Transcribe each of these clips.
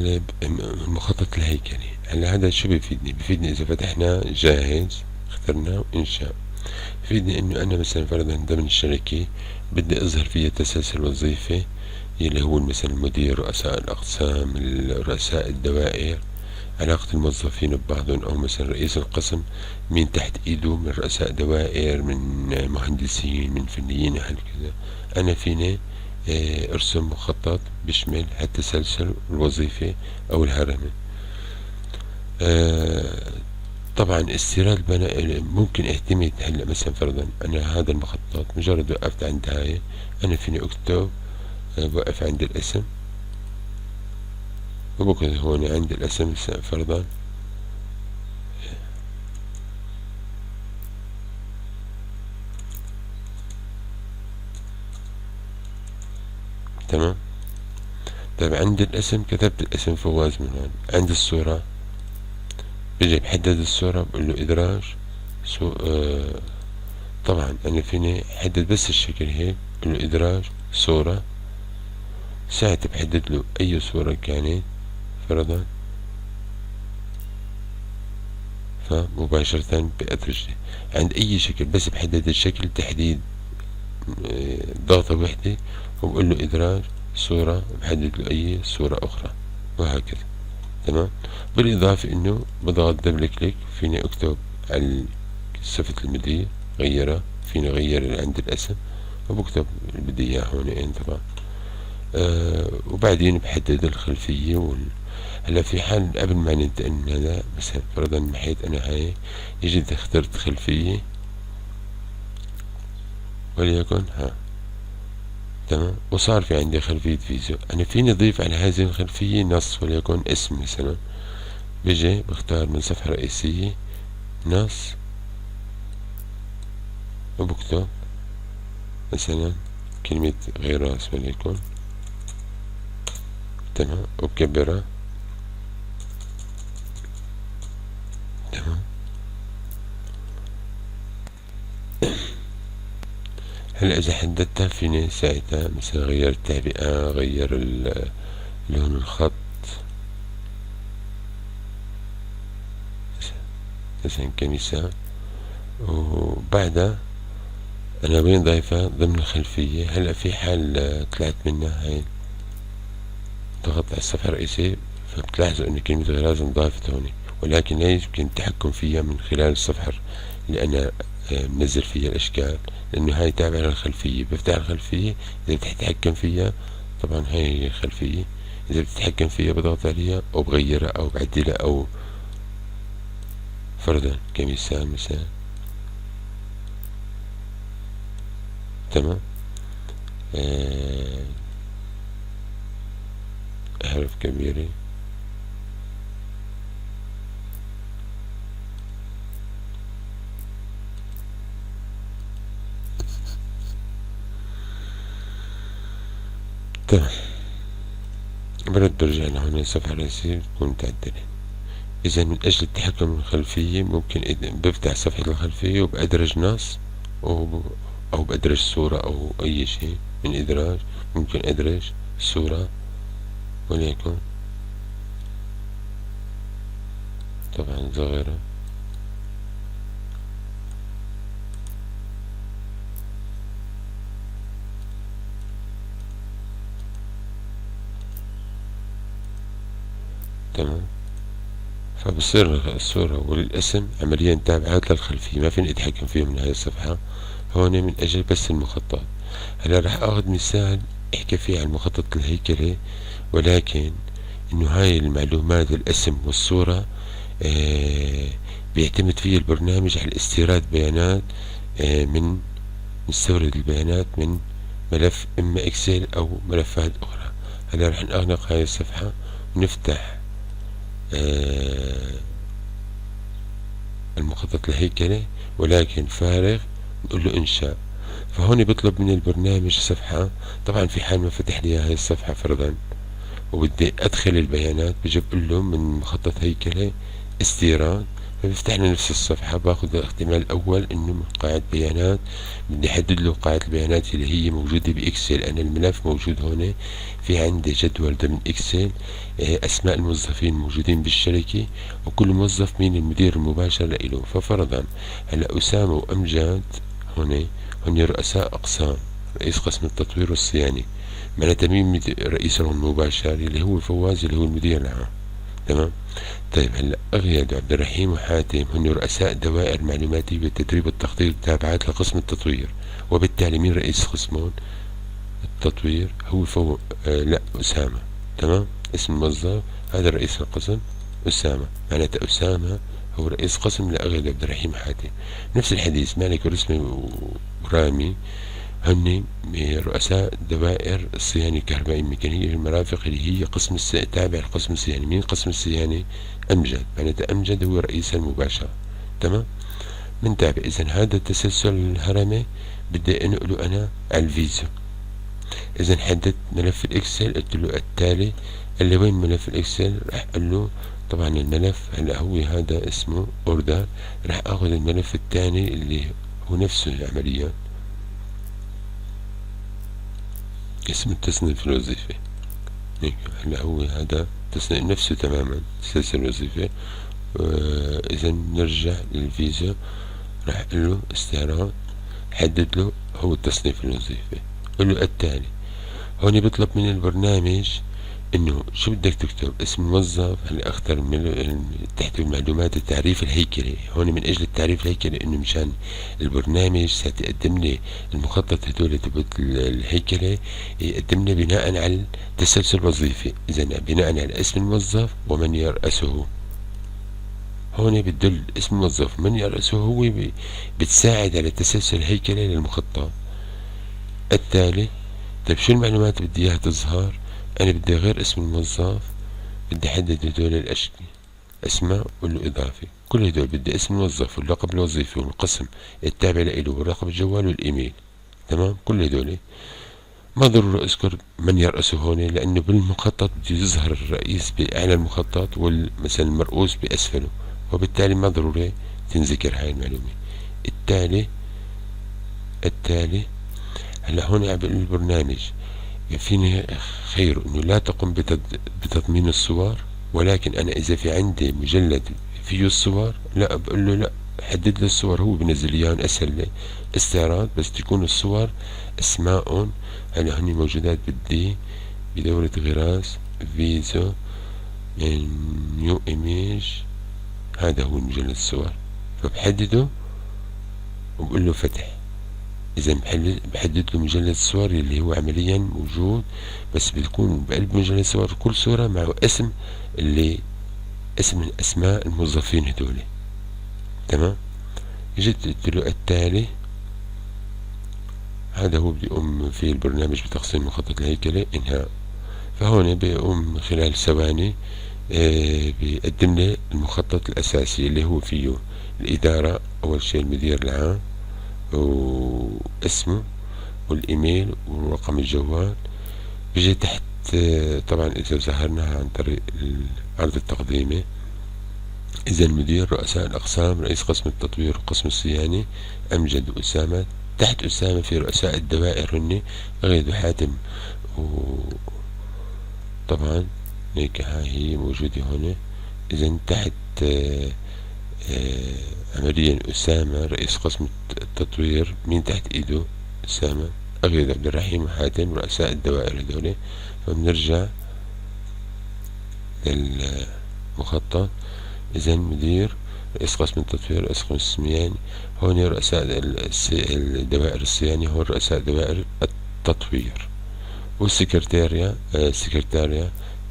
طالب المخطط الهيكلي. هلا هذا شو بيفيدني؟ بيفيدني إذا فتحنا جاهز اخترنا إنشاء، بيفيدني إنه أنا مثلا فرضا ضمن الشركة بدي أظهر فيها تسلسل وظيفي اللي هو مثلا المدير، رؤساء الأقسام، رؤساء الدوائر، علاقة الموظفين ببعضهم، أو مثلا رئيس القسم مين تحت إيده من رؤساء دوائر، من مهندسين، من فنيين، هكذا. أنا فيني ارسم مخطط بيشمل هالتسلسل الوظيفي أو الهرمي. طبعا استيراد ممكن اعتمد. هلا مثلا فرضا أنا هذا المخطط مجرد وقفت عند هاي، أنا فيني أكتب وقف عند الاسم، وبكتب هون عند الاسم فرضا تمام. طيب عند الاسم كتبت الاسم فواز من هون. عند الصورة بجي بحدد الصورة بقول له ادراج طبعا انا فيني احدد بس الشكل هيك، بقول له ادراج صورة، ساعتها بحدد له اي صورة كانت فرضا، فمباشرة بأدرج عند اي شكل، بس بحدد الشكل تحديد ضغطة وحدة، وبقول له ادراج صورة، بحدد له اي صورة اخرى، وهكذا. تمام. بالاضافة انه بضغط دبل كليك فيني اكتب على صفة المدير غيرها، فيني اغير عند الاسم، وبكتب اللي بدي اياه هون طبعا. وبعدين بحدد الخلفية هلا في حال قبل ما ننتقل من هذا، مثلا فرضا محيت انا هاي، اجيت اخترت خلفية وليكن تمام، وصار في عندي خلفية فيزيو. انا فيني اضيف على هذه الخلفية نص وليكن اسم مثلا، بيجي بختار من صفحة رئيسية نص، وبكتب مثلا كلمة غير راس وليكن، تمام، وبكبرها، تمام. هلا إذا حددتها فيني ساعتها مثلا غير التعبئة، غير لون الخط مثلا كمثال. وبعدها أنا وين ضايفة ضمن الخلفية. هلا في حال طلعت منها هاي، ضغطت على الصفحة الرئيسية، فبتلاحظوا إن كلمة غراز انضافت هون، ولكن لا يمكن التحكم فيها من خلال الصفحة اللي أنا منزل فيها الأشكال، لأنه هاي تابعة للخلفية. بفتح الخلفية، إذا بتتحكم فيها طبعا هاي الخلفية، إذا بتتحكم فيها بضغط عليها أو بغيرها أو بعدلها، أو فرضا كمثال مثلا، تمام. أحرف كبيرة، تمام. برجع لهون الصفحة الرئيسية بتكون تعدلت. إذا من أجل التحكم بالخلفية ممكن بفتح صفحة الخلفية وبأدرج نص، أو بأدرج صورة أو أي شيء من إدراج. ممكن أدرج صورة وليكن طبعا صغيرة، تمام. فبصير الصورة والاسم عمليا تابعات للخلفية، ما فيني أتحكم فيهم من هاي الصفحة هون من أجل بس المخطط. هلا راح أخذ مثال احكي فيه عن مخطط الهيكلة، ولكن إنه هاي المعلومات الاسم والصورة بيعتمد فيه البرنامج على استيراد بيانات من نستورد البيانات من ملف إما إكسل أو ملفات أخرى. هلا راح نغلق هاي الصفحة ونفتح المخطط الهيكلي ولكن فارغ، نقول له إنشاء. فهون بيطلب من البرنامج صفحة. طبعا في حال ما فتح لي هاي الصفحة فرضا وبدي أدخل البيانات، بجي بقول له من مخطط هيكلي استيراد، فبفتح لي نفس الصفحة، باخذ الاحتمال الأول إنه من قاعدة بيانات، بدي أحدد له قاعدة البيانات اللي هي موجودة بإكسل. أنا الملف موجود هون، في عندي جدول ضمن إكسل، أسماء الموظفين الموجودين بالشركة، وكل موظف مين المدير المباشر له. ففرضا هلا أسامة وأمجد هون رؤساء أقسام، رئيس قسم التطوير والصيانة، معناتها مين رئيسهم المباشر اللي هو فواز اللي هو المدير العام. تمام. طيب هلا أغيد وعبد الرحيم وحاتم هن رؤساء دوائر معلوماتية بالتدريب والتخطيط تابعات لقسم التطوير، وبالتالي مين رئيس قسمهم التطوير؟ هو لا أسامة. تمام. اسم الموظف هذا رئيس القسم أسامة، معناته أسامة هو رئيس قسم لأغيد عبد الرحيم وحاتم. نفس الحديث مالك ورسمي ورامي هن رؤساء دوائر الصيانة الكهربائية الميكانيكية المرافق اللي هي قسم تابع لقسم الصيانة. مين قسم الصيانة؟ أمجد، معناته أمجد هو رئيس المباشر. تمام. من تابع. إذا هذا التسلسل الهرمي بدي أنقله أنا على الفيزو. إذا حددت ملف الإكسل، قلت له التالي، اللي وين ملف الإكسل؟ راح أقول له طبعا الملف هلا هو هذا اسمه أوردر، راح أخذ الملف الثاني اللي هو نفسه عمليا اسم التصنيف الوظيفي. هلا هو هذا تصنيف نفسه تماما سلسلة الوظيفة. إذا نرجع للفيزا، راح أقول له استعراض، حدد له هو التصنيف الوظيفي، قل له التالي. هون بيطلب من البرنامج انه شو بدك تكتب، اسم الموظف. هلا اختر تحت المعلومات التعريف الهيكلي. هون من اجل التعريف الهيكلي انه مشان البرنامج سيقدم لي المخطط هدول تبعت الهيكلي، يقدم لي بناء على التسلسل الوظيفي. اذا بناء على اسم الموظف ومن يرأسه. هون بتدل اسم الموظف من يرأسه، هو بتساعد على التسلسل الهيكلي للمخطط. التالي. طيب شو المعلومات بدي اياها تظهر؟ انا بدي غير اسم الموظف، بدي احدد هدول الاشياء، اسماء والاضافي، كل هدول بدي اسم الموظف واللقب الوظيفي والقسم التابع له ورقم الجوال والايميل. تمام. كل هدول ما ضروري اذكر من يرأسه هون، لانه بالمخطط بده يظهر الرئيس باعلى المخطط مثلا المرؤوس باسفله، وبالتالي ما ضروري تنذكر هاي المعلومة. التالي هلا هون عم بقول البرنامج فيني خير انه لا تقم بتضمين الصور، ولكن انا اذا في عندي مجلد فيه الصور، لا بقول له لا حدد لي الصور، هو بنزل اياهم اسهل لي. استعراض بس تكون الصور اسماء. هلا هني موجودات بدي بدورة غراس فيزو نيو ايميج، هذا هو مجلد الصور، فبحدده وبقول له فتح. إذا بحدد له مجلد الصور اللي هو عمليا موجود، بس بتكون بقلب مجلد الصور كل صورة مع اسم اسم من أسماء الموظفين هدول. تمام. جيت قلت له التالي، هذا هو بيقوم في البرنامج بتقسيم مخطط الهيكلة انهاء. فهون بيقوم خلال ثواني بيقدم لي المخطط الأساسي اللي هو فيه الإدارة، أول شيء المدير العام واسمه والايميل ورقم الجوال. بيجي تحت طبعا اذا ظهرناها عن طريق العرض التقديمي، اذا المدير، رؤساء الاقسام، رئيس قسم التطوير وقسم الصيانة امجد واسامة. تحت اسامة في رؤساء الدوائر هن غيد وحاتم، وطبعا هيك هاي هي موجودة هون. اذا تحت عمليا أسامة رئيس قسم التطوير، مين تحت إيده؟ أسامة. أغيد عبد الرحيم وحاتم رؤساء الدوائر هذول. فبنرجع للمخطط. إذا مدير، رئيس قسم التطوير، رئيس قسم الصيانة، هون رؤساء الدوائر الصيانة، هون رؤساء دوائر التطوير. والسكرتاريا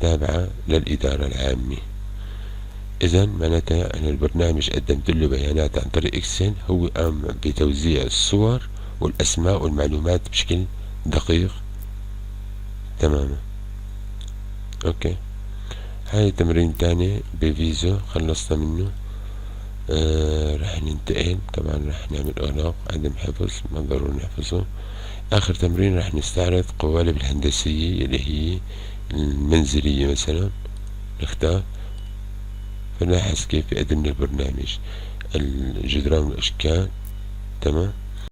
تابعة للإدارة العامة. إذا معناتها أن البرنامج قدمت له بيانات عن طريق إكسل، هو قام بتوزيع الصور والأسماء والمعلومات بشكل دقيق تماما. أوكي. هاي تمرين تاني بفيزو خلصنا منه. رح ننتقل، طبعا رح نعمل إغلاق عدم حفظ، ما ضروري نحفظه. آخر تمرين رح نستعرض قوالب الهندسية اللي هي المنزلية. مثلا نختار فلاحظ كيف قدرنا البرنامج الجدران والأشكال. تمام.